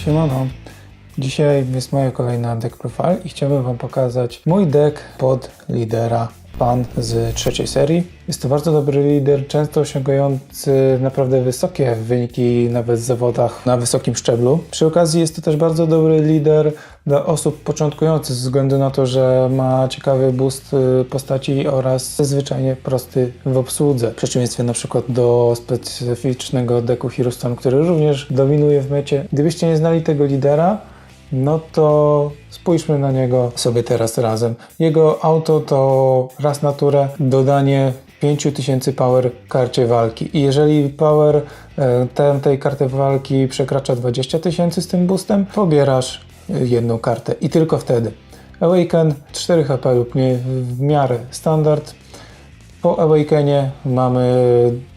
Siemano, dzisiaj jest moja kolejna deck profile i chciałbym Wam pokazać mój deck pod lidera Pan z trzeciej serii. Jest to bardzo dobry lider, często osiągający naprawdę wysokie wyniki nawet w zawodach na wysokim szczeblu. Przy okazji jest to też bardzo dobry lider dla osób początkujących ze względu na to, że ma ciekawy boost postaci oraz zwyczajnie prosty w obsłudze. W przeciwieństwie na przykład do specyficznego decku Hero Storm, który również dominuje w mecie. Gdybyście nie znali tego lidera, no to spójrzmy na niego sobie teraz razem. Jego auto to raz naturę, dodanie 5000 power karcie walki. I jeżeli power tej karty walki przekracza 20 000 z tym boostem, pobierasz jedną kartę i tylko wtedy. Awaken 4 HP lub mniej, w miarę standard. Po Awakenie mamy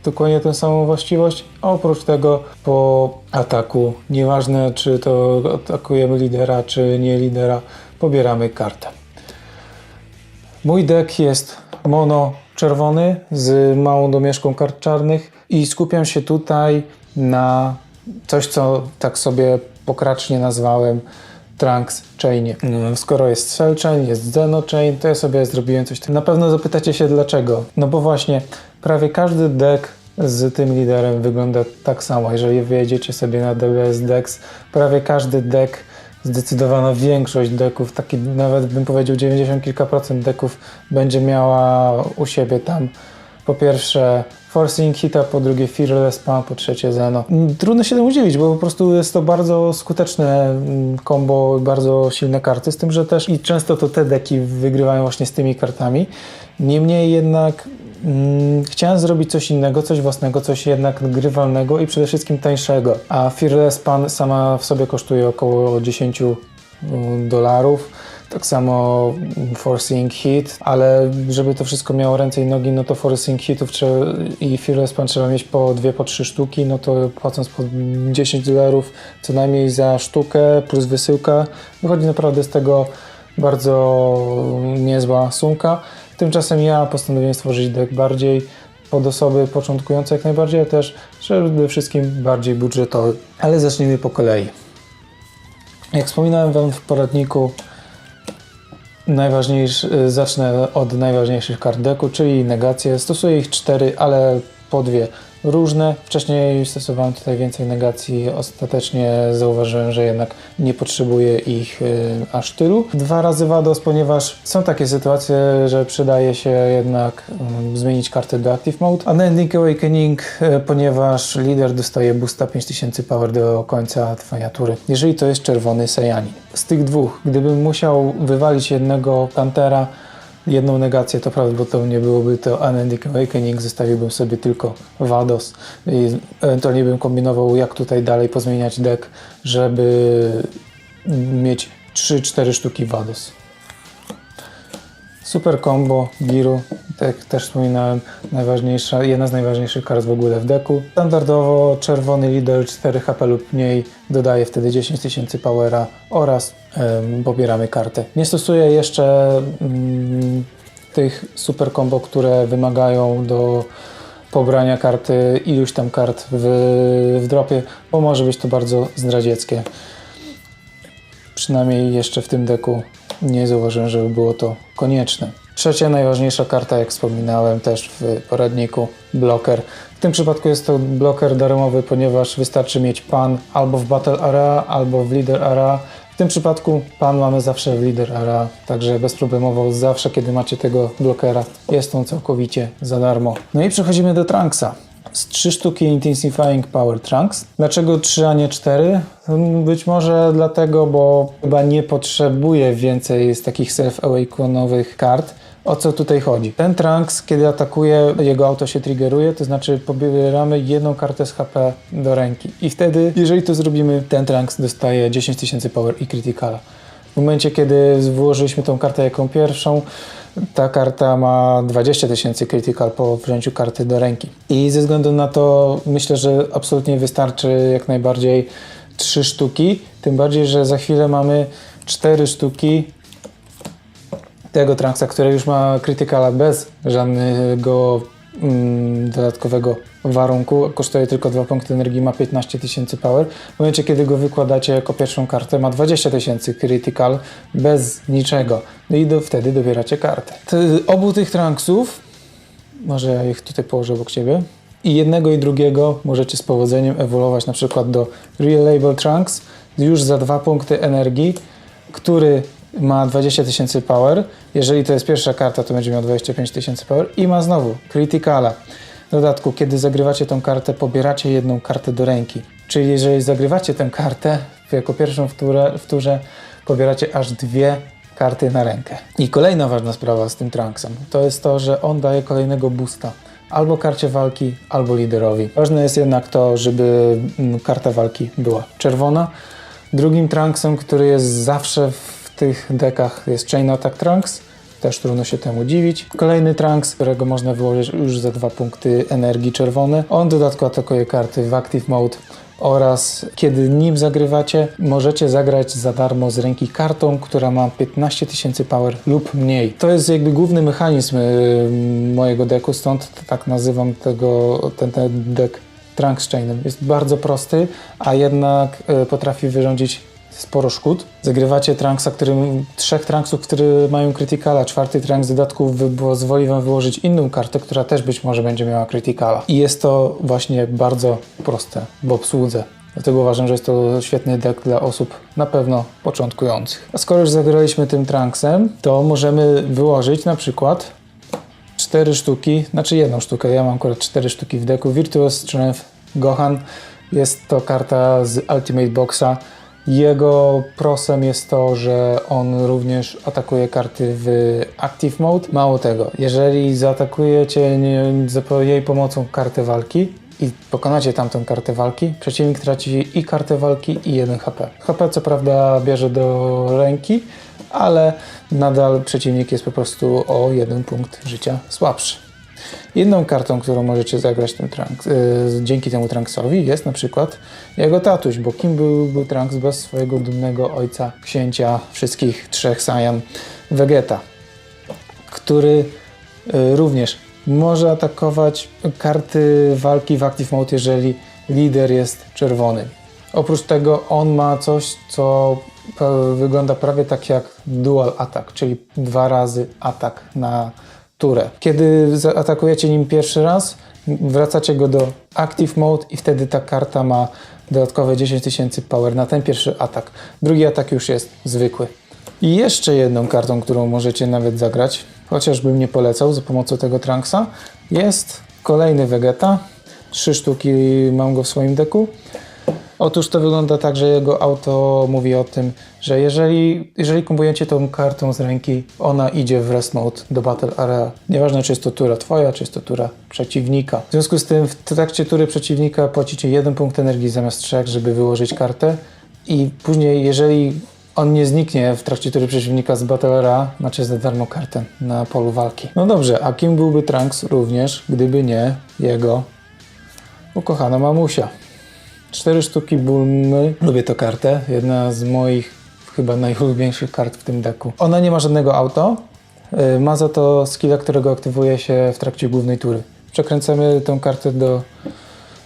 dokładnie tę samą właściwość, a oprócz tego po ataku, nieważne czy to atakujemy lidera, czy nie lidera, pobieramy kartę. Mój deck jest mono czerwony z małą domieszką kart czarnych i skupiam się tutaj na coś, co tak sobie pokracznie nazwałem Trunks Chainie. Skoro jest Cell Chain, jest Zeno Chain, to ja sobie zrobiłem coś takiego. Na pewno zapytacie się dlaczego. No bo właśnie prawie każdy deck z tym liderem wygląda tak samo. Jeżeli wjedziecie sobie na DBS Decks, prawie każdy deck, zdecydowana większość decków, taki nawet bym powiedział 90 kilka procent decków będzie miała u siebie tam po pierwsze Forcing Hita, po drugie Fearless Spam, po trzecie Zeno. Trudno się temu dziwić, bo po prostu jest to bardzo skuteczne combo, bardzo silne karty, z tym, że też i często to te deki wygrywają właśnie z tymi kartami. Niemniej jednak chciałem zrobić coś innego, coś własnego, coś jednak grywalnego i przede wszystkim tańszego. A Fearless Spam sama w sobie kosztuje około $10. Tak samo Forcing Hit, ale żeby to wszystko miało ręce i nogi, no to Forcing Hitów i Fearless Spam trzeba mieć po 2, po 3 sztuki, no to płacąc po $10 co najmniej za sztukę plus wysyłka, wychodzi naprawdę z tego bardzo niezła sumka. Tymczasem ja postanowiłem stworzyć deck bardziej pod osoby początkujące jak najbardziej, ale też przede wszystkim bardziej budżetowy. Ale zacznijmy po kolei. Jak wspominałem Wam w poradniku, zacznę od najważniejszych kart decku, czyli negacje. Stosuję ich 4, ale po 2 różne. Wcześniej stosowałem tutaj więcej negacji. Ostatecznie zauważyłem, że jednak nie potrzebuję ich aż tylu. 2 razy Vados, ponieważ są takie sytuacje, że przydaje się jednak zmienić kartę do Active Mode. Unending Awakening, ponieważ lider dostaje boosta 5000 power do końca trwania tury, jeżeli to jest czerwony Saiyanin. Z tych dwóch, gdybym musiał wywalić jednego Pantera, jedną negację, to prawdopodobnie byłoby to Unending Awakening, zostawiłbym sobie tylko Vados i ewentualnie bym kombinował, jak tutaj dalej pozmieniać deck, żeby mieć 3-4 sztuki Vados. Super combo Giru, tak jak też wspominałem, jedna z najważniejszych kart w ogóle w decku. Standardowo czerwony lider 4 HP lub mniej dodaje wtedy 10 000 powera oraz pobieramy kartę. Nie stosuję jeszcze tych super combo, które wymagają do pobrania karty iluś tam kart w dropie, bo może być to bardzo zdradzieckie. Przynajmniej jeszcze w tym decku nie zauważyłem, żeby było to konieczne. Trzecia najważniejsza karta, jak wspominałem też w poradniku, bloker. W tym przypadku jest to bloker darmowy, ponieważ wystarczy mieć Pan albo w Battle Area, albo w Leader Area. W tym przypadku Pan mamy zawsze w Leader Area, także bezproblemowo zawsze, kiedy macie tego blokera, jest on całkowicie za darmo. No i przechodzimy do Trunksa. Z 3 sztuki Intensifying Power Trunks. Dlaczego 3, a nie 4? Być może dlatego, bo chyba nie potrzebuję więcej z takich self-awakenowych kart. O co tutaj chodzi? Ten Trunks, kiedy atakuje, jego auto się triggeruje, to znaczy pobieramy jedną kartę z HP do ręki. I wtedy, jeżeli to zrobimy, ten Trunks dostaje 10 000 power i criticala. W momencie, kiedy włożyliśmy tą kartę jako pierwszą, ta karta ma 20 000 critical po wzięciu karty do ręki. I ze względu na to myślę, że absolutnie wystarczy jak najbardziej 3 sztuki. Tym bardziej, że za chwilę mamy 4 sztuki tego Trunksa, który już ma criticala bez żadnego dodatkowego warunku, kosztuje tylko 2 punkty energii, ma 15 000 power. W momencie, kiedy go wykładacie jako pierwszą kartę, ma 20 000 critical bez niczego. No i wtedy dobieracie kartę. Obu tych Trunksów, może ja ich tutaj położę obok siebie, i jednego i drugiego możecie z powodzeniem ewoluować na przykład do Real Label Trunks już za 2 punkty energii, który ma 20 000 power. Jeżeli to jest pierwsza karta, to będzie miał 25 000 power i ma znowu Criticala. W dodatku, kiedy zagrywacie tą kartę, pobieracie jedną kartę do ręki. Czyli jeżeli zagrywacie tę kartę jako pierwszą w turze, pobieracie aż 2 karty na rękę. I kolejna ważna sprawa z tym Trunksem to jest to, że on daje kolejnego boosta. Albo karcie walki, albo liderowi. Ważne jest jednak to, żeby karta walki była czerwona. Drugim Trunksem, który jest zawsze w tych dekach, jest Chain Attack Trunks. Też trudno się temu dziwić. Kolejny Trunks, którego można wyłożyć już za 2 punkty energii czerwone. On w dodatku atakuje karty w Active Mode oraz kiedy nim zagrywacie, możecie zagrać za darmo z ręki kartą, która ma 15 000 power lub mniej. To jest jakby główny mechanizm mojego deku, stąd tak nazywam ten deck Trunks Chainem. Jest bardzo prosty, a jednak potrafi wyrządzić sporo szkód. Zagrywacie Trunksa, 3 Trunksów, które mają Criticala. 4. Trunks w dodatku pozwoli wam wyłożyć inną kartę, która też być może będzie miała Criticala. I jest to właśnie bardzo proste w obsłudze. Dlatego uważam, że jest to świetny deck dla osób na pewno początkujących. A skoro już zagraliśmy tym Trunksem, to możemy wyłożyć na przykład 4 sztuki, znaczy jedną sztukę. Ja mam akurat 4 sztuki w deku. Virtuous Strength Gohan. Jest to karta z Ultimate Boxa. Jego prosem jest to, że on również atakuje karty w Active Mode. Mało tego, jeżeli zaatakujecie jej pomocą kartę walki i pokonacie tamtą kartę walki, przeciwnik traci i kartę walki i 1 HP. HP co prawda bierze do ręki, ale nadal przeciwnik jest po prostu o 1 punkt życia słabszy. Jedną kartą, którą możecie zagrać dzięki temu Trunksowi jest na przykład jego tatuś, bo kim byłby Trunks bez swojego dumnego ojca, księcia wszystkich 3 Saiyan, Vegeta, który również może atakować karty walki w Active Mode, jeżeli lider jest czerwony. Oprócz tego on ma coś, co wygląda prawie tak jak Dual Attack, czyli 2 razy atak na turę. Kiedy zaatakujecie nim pierwszy raz, wracacie go do Active Mode i wtedy ta karta ma dodatkowe 10 000 power na ten pierwszy atak. Drugi atak już jest zwykły. I jeszcze jedną kartą, którą możecie nawet zagrać, chociażbym nie polecał za pomocą tego Trunksa, jest kolejny Vegeta. 3 sztuki mam go w swoim deku. Otóż to wygląda tak, że jego auto mówi o tym, że jeżeli kombujecie tą kartą z ręki, ona idzie w Rest Mode do Battle Area. Nieważne, czy jest to tura twoja, czy jest to tura przeciwnika. W związku z tym w trakcie tury przeciwnika płacicie 1 punkt energii zamiast 3, żeby wyłożyć kartę i później, jeżeli on nie zniknie w trakcie tury przeciwnika z Battle Area, macie za darmo kartę na polu walki. No dobrze, a kim byłby Trunks również, gdyby nie jego ukochana mamusia? 4 sztuki Bulmy. Lubię tę kartę. Jedna z moich chyba najulubieńszych kart w tym deku. Ona nie ma żadnego auto. Ma za to skilla, którego aktywuje się w trakcie głównej tury. Przekręcamy tę kartę do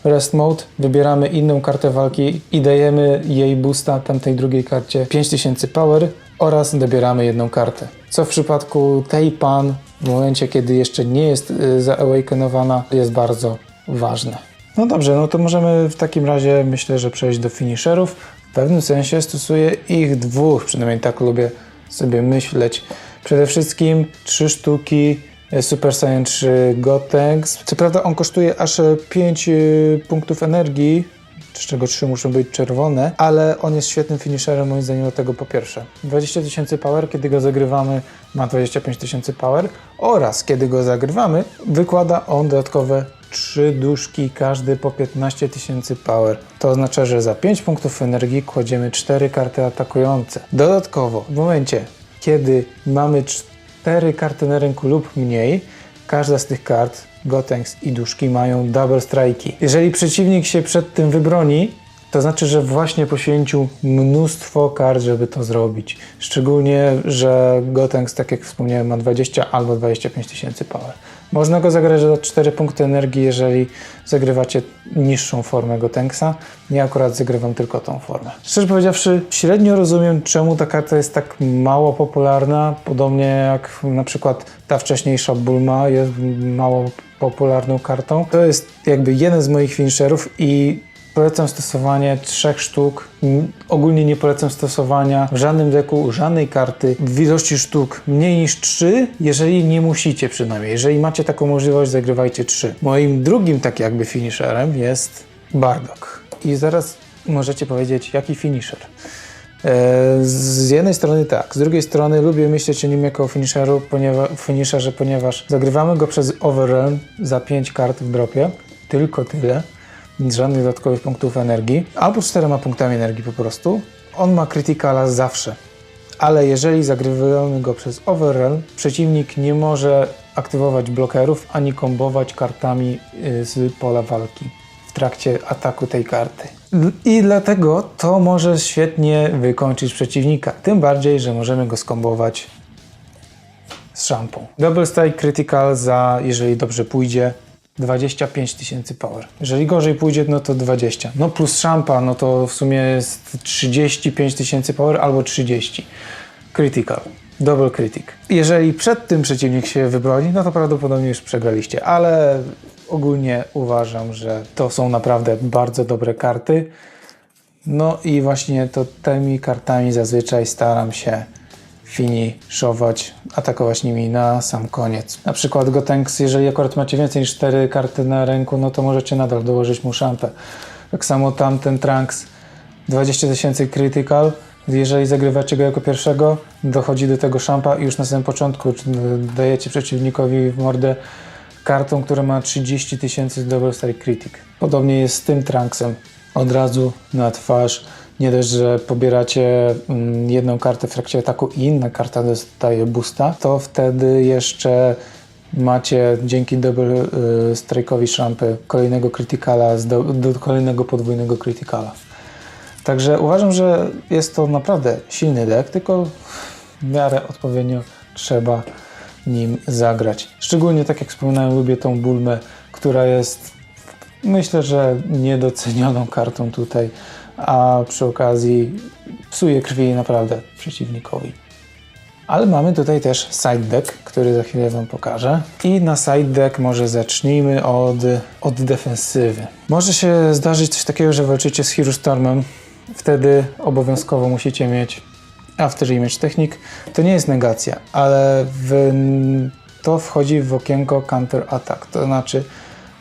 Rest Mode, wybieramy inną kartę walki i dajemy jej boosta tamtej drugiej karcie 5000 power oraz dobieramy jedną kartę. Co w przypadku tej pan w momencie, kiedy jeszcze nie jest zaawakenowana, jest bardzo ważne. No dobrze, no to możemy w takim razie, myślę, że przejść do finisherów. W pewnym sensie stosuję ich 2, przynajmniej tak lubię sobie myśleć. Przede wszystkim 3 sztuki Super Saiyan 3 Gotenks. Co prawda on kosztuje aż 5 punktów energii, z czego 3 muszą być czerwone, ale on jest świetnym finisherem moim zdaniem do tego po pierwsze. 20 000 power, kiedy go zagrywamy, ma 25 000 power oraz kiedy go zagrywamy, wykłada on dodatkowe 3 duszki, każdy po 15 000 power. To oznacza, że za 5 punktów energii kładziemy 4 karty atakujące. Dodatkowo, w momencie, kiedy mamy 4 karty na ręku lub mniej, każda z tych kart, Gotenks i duszki, mają double strike'i. Jeżeli przeciwnik się przed tym wybroni, To znaczy, że właśnie poświęcił mnóstwo kart, żeby to zrobić. Szczególnie, że Gotenks, tak jak wspomniałem, ma 20 albo 25 tysięcy power. Można go zagrać za 4 punkty energii, jeżeli zagrywacie niższą formę Gotenksa. Ja akurat zagrywam tylko tą formę. Szczerze powiedziawszy, średnio rozumiem, czemu ta karta jest tak mało popularna. Podobnie jak na przykład ta wcześniejsza Bulma jest mało popularną kartą. To jest jakby jeden z moich finisherów i polecam stosowanie 3 sztuk. Ogólnie nie polecam stosowania w żadnym deku żadnej karty w ilości sztuk mniej niż 3, jeżeli nie musicie przynajmniej. Jeżeli macie taką możliwość, zagrywajcie 3. Moim drugim tak jakby finisherem jest Bardock. I zaraz możecie powiedzieć, jaki finisher. Z jednej strony tak, z drugiej strony lubię myśleć o nim jako finisherze, ponieważ zagrywamy go przez Overrealm za 5 kart w dropie. Tylko tyle. Nic żadnych dodatkowych punktów energii, albo 4 punktami energii po prostu. On ma Criticala zawsze, ale jeżeli zagrywamy go przez Overrealm, przeciwnik nie może aktywować blokerów ani kombować kartami z pola walki w trakcie ataku tej karty. I dlatego to może świetnie wykończyć przeciwnika, tym bardziej, że możemy go skombować z szampą. Double Strike Critical za, jeżeli dobrze pójdzie, 25 tysięcy power. Jeżeli gorzej pójdzie, no to 20. No plus szampa, no to w sumie jest 35 tysięcy power albo 30. Critical. Double critic. Jeżeli przed tym przeciwnik się wybroni, no to prawdopodobnie już przegraliście, ale ogólnie uważam, że to są naprawdę bardzo dobre karty. No i właśnie to tymi kartami zazwyczaj staram się finiszować, atakować nimi na sam koniec. Na przykład Gotenks, jeżeli akurat macie więcej niż 4 karty na ręku, no to możecie nadal dołożyć mu szampę. Tak samo tamten Trunks, 20 tysięcy critical, jeżeli zagrywacie go jako pierwszego, dochodzi do tego szampa i już na samym początku dajecie przeciwnikowi w mordę kartą, która ma 30 tysięcy double strike critic. Podobnie jest z tym Trunksem. Od razu na twarz. Nie dość, że pobieracie jedną kartę w trakcie ataku i inna karta dostaje boosta, to wtedy jeszcze macie dzięki double strike'owi szampy kolejnego criticala do kolejnego podwójnego criticala. Także uważam, że jest to naprawdę silny deck, tylko w miarę odpowiednio trzeba nim zagrać. Szczególnie, tak jak wspominałem, lubię tą Bulmę, która jest, myślę, że niedocenioną kartą tutaj, a przy okazji psuje krwi naprawdę przeciwnikowi. Ale mamy tutaj też side deck, który za chwilę Wam pokażę. I na side deck może zacznijmy od defensywy. Może się zdarzyć coś takiego, że walczycie z Hero Stormem. Wtedy obowiązkowo musicie mieć After Image Technique. To nie jest negacja, ale to wchodzi w okienko Counter Attack. To znaczy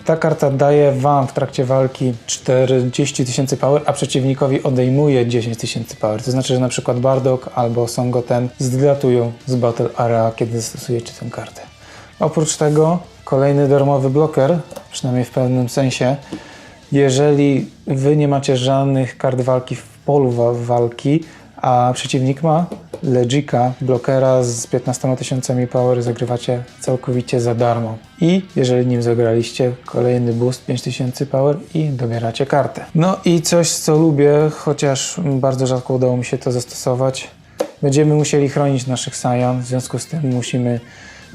ta karta daje Wam w trakcie walki 40 tysięcy power, a przeciwnikowi odejmuje 10 tysięcy power. To znaczy, że na przykład Bardock albo Son Goten zlatują z Battle Area, kiedy stosujecie tę kartę. Oprócz tego kolejny darmowy bloker, przynajmniej w pewnym sensie, jeżeli Wy nie macie żadnych kart walki w polu walki, a przeciwnik ma Legika, blokera z 15 tysiącami power, zagrywacie całkowicie za darmo. I jeżeli nim zagraliście, kolejny boost 5000 power i dobieracie kartę. No i coś, co lubię, chociaż bardzo rzadko udało mi się to zastosować. Będziemy musieli chronić naszych Saiyan, w związku z tym musimy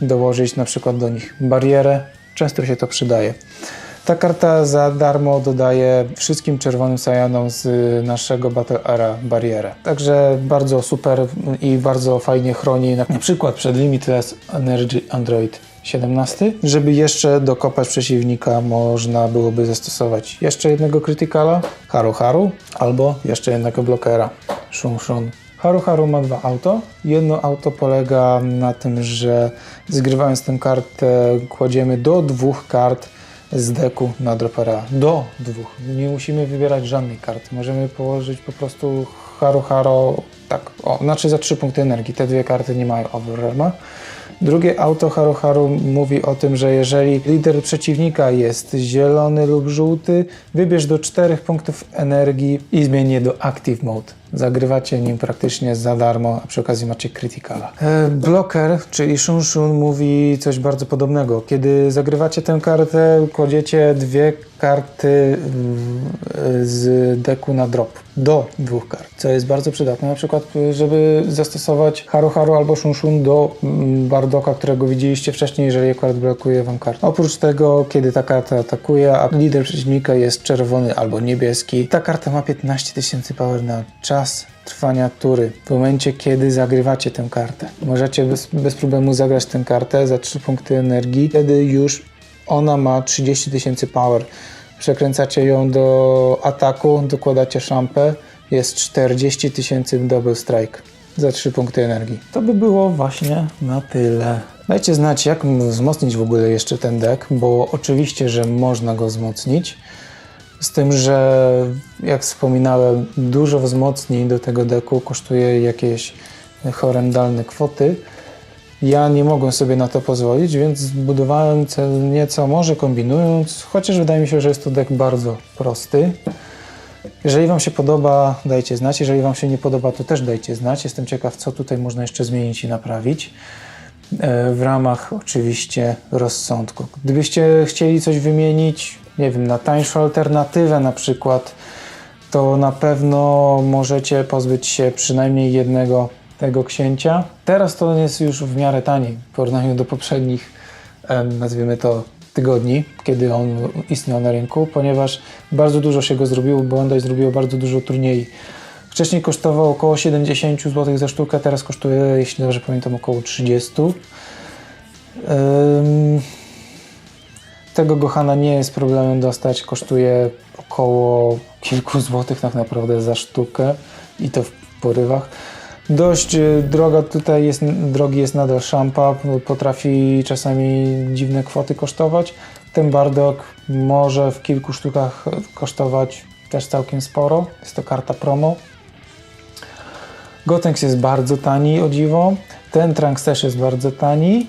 dołożyć na przykład do nich barierę. Często się to przydaje. Ta karta za darmo dodaje wszystkim czerwonym Saiyanom z naszego Battle Area barierę. Także bardzo super i bardzo fajnie chroni na przykład przed Limitless Energy Android 17. Żeby jeszcze dokopać przeciwnika, można byłoby zastosować jeszcze jednego Criticala, Haru Haru, albo jeszcze jednego blokera, Shun Shun. Haru Haru ma 2 auto. Jedno auto polega na tym, że zgrywając tę kartę kładziemy do 2 kart z deku na dropera. Do 2. Nie musimy wybierać żadnej karty. Możemy położyć po prostu Haru Haru, tak, znaczy za 3 punkty energii. Te 2 karty nie mają Overrealma. Drugie auto Haru Haru mówi o tym, że jeżeli lider przeciwnika jest zielony lub żółty, wybierz do 4 punktów energii i zmień je do Active Mode. Zagrywacie nim praktycznie za darmo, a przy okazji macie Criticala. Bloker, czyli Shun Shun, mówi coś bardzo podobnego. Kiedy zagrywacie tę kartę, kładziecie 2 karty z deku na drop. Do 2 kart, co jest bardzo przydatne, na przykład, żeby zastosować Haru Haru albo Shun Shun do Bardoka, którego widzieliście wcześniej, jeżeli akurat brakuje wam kart. Oprócz tego, kiedy ta karta atakuje, a lider przeciwnika jest czerwony albo niebieski, ta karta ma 15 000 power na czas trwania tury. W momencie, kiedy zagrywacie tę kartę, możecie bez problemu zagrać tę kartę za 3 punkty energii, wtedy już ona ma 30 000 power. Przekręcacie ją do ataku, dokładacie szampę, jest 40 000 double strike za 3 punkty energii. To by było właśnie na tyle. Dajcie znać, jak wzmocnić w ogóle jeszcze ten deck, bo oczywiście, że można go wzmocnić. Z tym, że jak wspominałem, dużo wzmocnień do tego deku kosztuje jakieś horrendalne kwoty. Ja nie mogłem sobie na to pozwolić, więc zbudowałem nieco, może kombinując, chociaż wydaje mi się, że jest to deck bardzo prosty. Jeżeli wam się podoba, dajcie znać. Jeżeli wam się nie podoba, to też dajcie znać. Jestem ciekaw, co tutaj można jeszcze zmienić i naprawić. W ramach oczywiście rozsądku. Gdybyście chcieli coś wymienić, nie wiem, na tańszą alternatywę na przykład, to na pewno możecie pozbyć się przynajmniej jednego tego księcia. Teraz to jest już w miarę taniej w porównaniu do poprzednich, nazwijmy to, tygodni, kiedy on istniał na rynku, ponieważ bardzo dużo się go zrobiło, bo Bandai zrobiło bardzo dużo turniej. Wcześniej kosztował około 70 zł za sztukę, teraz kosztuje, jeśli dobrze pamiętam, około 30. Tego Gohana nie jest problemem dostać, kosztuje około kilku złotych tak naprawdę za sztukę i to w porywach. Dość drogi jest nadal szampa, potrafi czasami dziwne kwoty kosztować. Ten Bardok może w kilku sztukach kosztować też całkiem sporo, jest to karta promo. Gotenks jest bardzo tani, o dziwo. Ten Trunks też jest bardzo tani.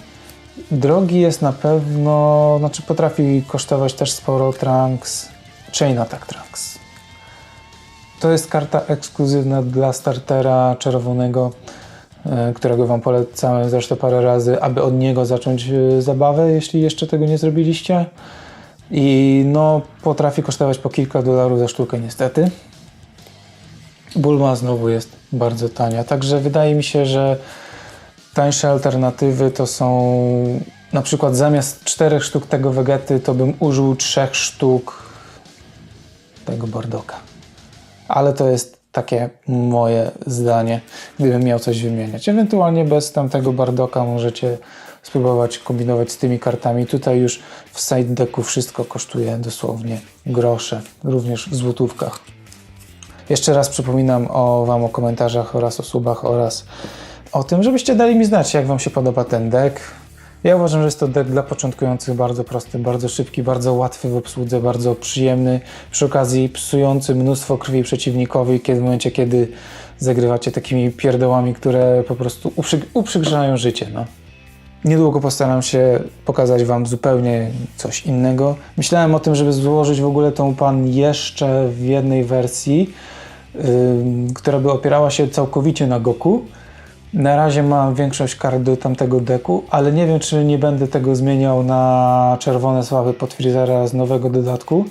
Drogi jest na pewno, znaczy potrafi kosztować też sporo Trunks, Chain Attack Trunks. To jest karta ekskluzywna dla startera czerwonego, którego wam polecałem zresztą parę razy, aby od niego zacząć zabawę, jeśli jeszcze tego nie zrobiliście. I no, potrafi kosztować po kilka dolarów za sztukę niestety. Bulma znowu jest bardzo tania, także wydaje mi się, że tańsze alternatywy to są na przykład zamiast 4 sztuk tego Vegety, to bym użył 3 sztuk tego Bardoka. Ale to jest takie moje zdanie, gdybym miał coś wymieniać. Ewentualnie bez tamtego Bardoka możecie spróbować kombinować z tymi kartami. Tutaj już w side decku wszystko kosztuje dosłownie grosze, również w złotówkach. Jeszcze raz przypominam wam o komentarzach oraz o subach oraz o tym, żebyście dali mi znać, jak wam się podoba ten deck. Ja uważam, że jest to deck dla początkujących, bardzo prosty, bardzo szybki, bardzo łatwy w obsłudze, bardzo przyjemny, przy okazji psujący mnóstwo krwi przeciwnikowi, w momencie, kiedy zagrywacie takimi pierdołami, które po prostu uprzykrzają życie. No. Niedługo postaram się pokazać wam zupełnie coś innego. Myślałem o tym, żeby złożyć w ogóle tą pan jeszcze w jednej wersji, która by opierała się całkowicie na Goku. Na razie mam większość kart do tamtego deku, ale nie wiem, czy nie będę tego zmieniał na czerwone sławy pod Freezera z nowego dodatku.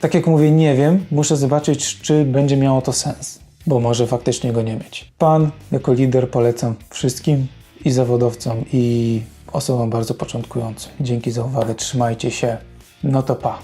Tak jak mówię, nie wiem. Muszę zobaczyć, czy będzie miało to sens, bo może faktycznie go nie mieć. Pan jako lider polecam wszystkim i zawodowcom, i osobom bardzo początkującym. Dzięki za uwagę, trzymajcie się. No to pa.